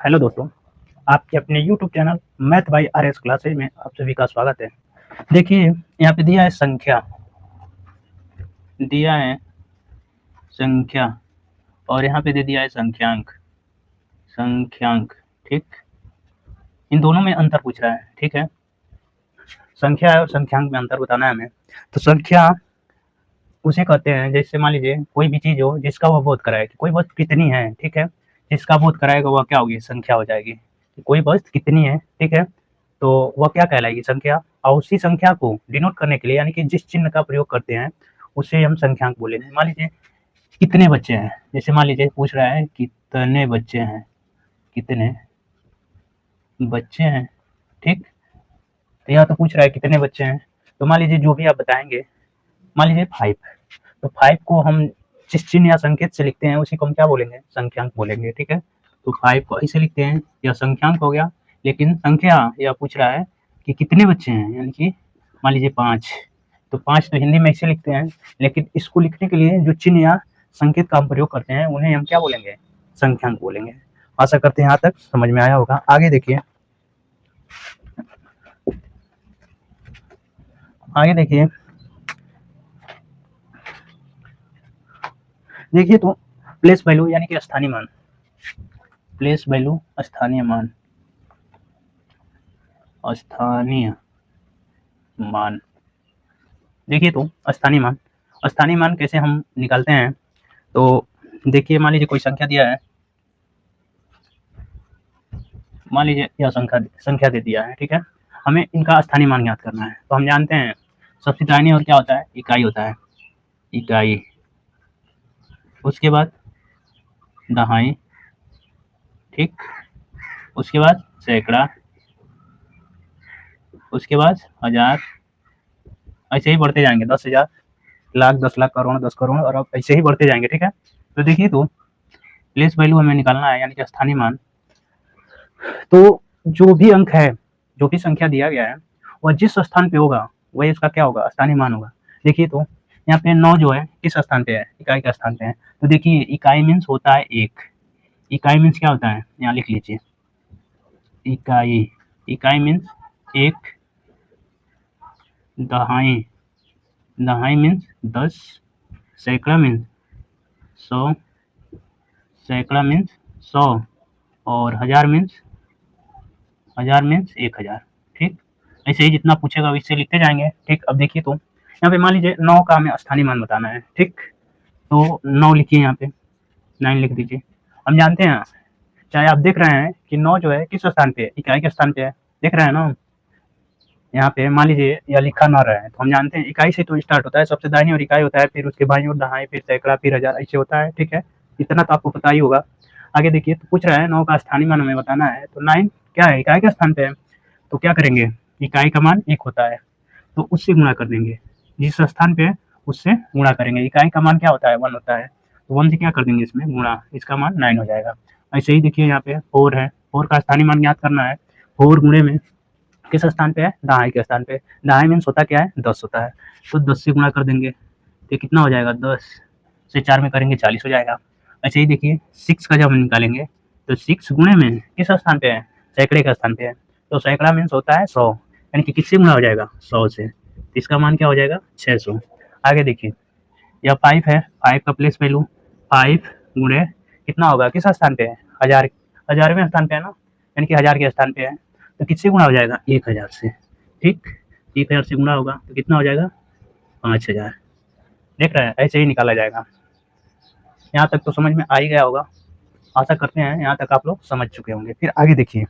Hello दोस्तों, आपके अपने YouTube channel math bye RS classes में आप सभी का स्वागत है। देखिए, यहाँ पे दिया है संख्या और यहाँ पे दे दिया है संख्यांक। ठीक, इन दोनों में अंतर पूछ रहा है। ठीक है, संख्या और संख्यांक में अंतर बताना है हमें। तो संख्या उसे कहते हैं, जैसे मान लीजिए कोई भी चीज हो जिसका वह बोध कराए कि कोई वस्तु कितनी है। ठीक है, जिसका बोध कराएगा वह क्या होगी? संख्या हो जाएगी। कोई वस्तु कितनी है, ठीक है, तो वह क्या कहलाएगी? संख्या। और उसी संख्या को डिनोट करने के लिए, यानी कि जिस चिन्ह का प्रयोग करते हैं उसे हम संख्यांक बोलेंगे। मान लीजिए कितने बच्चे हैं, जैसे मान लीजिए पूछ रहा है कितने बच्चे हैं, कितने बच्चे हैं। ठीक, तो यहाँ तो पूछ रहा है कितने बच्चे हैं, तो मान लीजिए जो भी आप बताएंगे, मान लीजिए 5, तो 5 को हम जिस चिन्ह या संकेत से लिखते हैं उसी को हम क्या बोलेंगे? संख्यांक बोलेंगे। ठीक है, तो 5 को ऐसे लिखते हैं, यह संख्यांक हो गया। लेकिन संख्या यह पूछ रहा है कि कितने बच्चे हैं, यानी कि मान लीजिए 5, तो 5 तो हिंदी में ऐसे लिखते हैं, लेकिन इसको लिखने के लिए जो चिन्ह या संकेत का हम प्रयोग करते हैं उन्हें हम क्या बोलेंगे? संख्यांक बोलेंगे। आशा करते हैं यहाँ तक समझ में आया होगा। आगे देखिए, देखिए तो प्लेस वैल्यू यानी कि स्थानीय मान, प्लेस वैल्यू स्थानीय मान। देखिए तो स्थानीय मान कैसे हम निकालते हैं? तो देखिए, मान लीजिए कोई संख्या दिया है, मान लीजिए यह संख्या दे दिया है। ठीक है, हमें इनका स्थानीय मान ज्ञात करना है। तो हम जानते हैं सबसे दाहिनी ओर क्या होता है? इकाई होता है, इकाई। उसके बाद दहाई, ठीक, उसके बाद सैकड़ा, उसके बाद हजार, ऐसे ही बढ़ते जाएंगे। 10,000, लाख, 10 लाख, करोड़, 10 करोड़, और अब ऐसे ही बढ़ते जाएंगे। ठीक है, तो देखिए तो प्लेस वैल्यू हमें निकालना है, यानी कि स्थानीय मान। तो जो भी अंक है, जो भी संख्या दिया गया है, वह जिस स्थान पे होगा वही इसका क्या होगा? स्थानीय मान होगा। देखिए तो यहाँ पे 9 जो है किस स्थान पे है? इकाई के स्थान पे है। तो देखिए इकाई मीन्स होता है 1, इकाई मीन्स क्या होता है? यहाँ लिख लीजिए, इकाई मीन्स 1, दहाई मीन्स 10, सैकड़ा मीन्स 100, सैकड़ा मीन्स 100, और हजार मीन्स 1000। ठीक, ऐसे ही जितना पूछेगा वैसे लिखते जाएंगे। ठीक, अब देखिए तो यहाँ पे मान लीजिए 9 का हमें स्थानीय मान बताना है। ठीक, तो 9 लिखिए, यहाँ पे 9 लिख दीजिए। हम जानते हैं, चाहे आप देख रहे हैं कि 9 जो है किस स्थान पे है? इकाई के स्थान पे है। देख रहे हैं ना, यहाँ पे मान लीजिए यह लिखा ना रहे, तो हम जानते हैं इकाई से तो स्टार्ट होता है, सबसे दाहिनी ओर इकाई होता है, फिर उसके बाईं ओर दहाई, फिर सैकड़ा, फिर हजार, ऐसे होता है। ठीक है, इतना तो आपको पता ही होगा। आगे देखिए, तो पूछ रहा है 9 का स्थानीय मान हमें बताना है। तो 9 क्या है? इकाई के स्थान पे है, तो क्या करेंगे? इकाई का मान 1 होता है, तो उससे गुणा कर देंगे। जिस स्थान पे है उससे गुणा करेंगे। इकाई का मान क्या होता है? 1 होता है, तो 1 से क्या कर देंगे? इसमें गुणा, इसका मान 9 हो जाएगा। ऐसे ही देखिए यहाँ पे 4 है, 4 का स्थानीय मान ज्ञात करना है। 4 गुणे में किस स्थान पे है? दहाई के स्थान पे। दहाई मीन्स होता क्या है? 10 होता है, तो 10 से गुणा कर देंगे, तो कितना हो जाएगा? 10 से 4 में करेंगे 40 हो जाएगा। ऐसे ही देखिए 6 का जब हम निकालेंगे, तो 6 गुणे में किस स्थान पे है? सैकड़े का स्थान पे है, तो सैकड़ा मीन्स होता है 100, यानी कि किससे गुणा हो जाएगा? 100 से, तो इसका मान क्या हो जाएगा? 600। आगे देखिए, यह 5 है, 5 का प्लेस वैल्यू 5 गुणे कितना होगा? किस स्थान पे है? 1000, 1000वें स्थान पे है ना, यानी कि 1000 के स्थान पे है, तो किससे गुणा हो जाएगा? 1000 से। ठीक, 1000 से गुणा होगा तो कितना हो जाएगा? 5000। देख रहे हैं, ऐसे ही निकाला जाएगा। यहाँ तक तो समझ में आ ही गया होगा। आशा करते हैं यहाँ तक आप लोग समझ चुके होंगे। फिर आगे देखिए,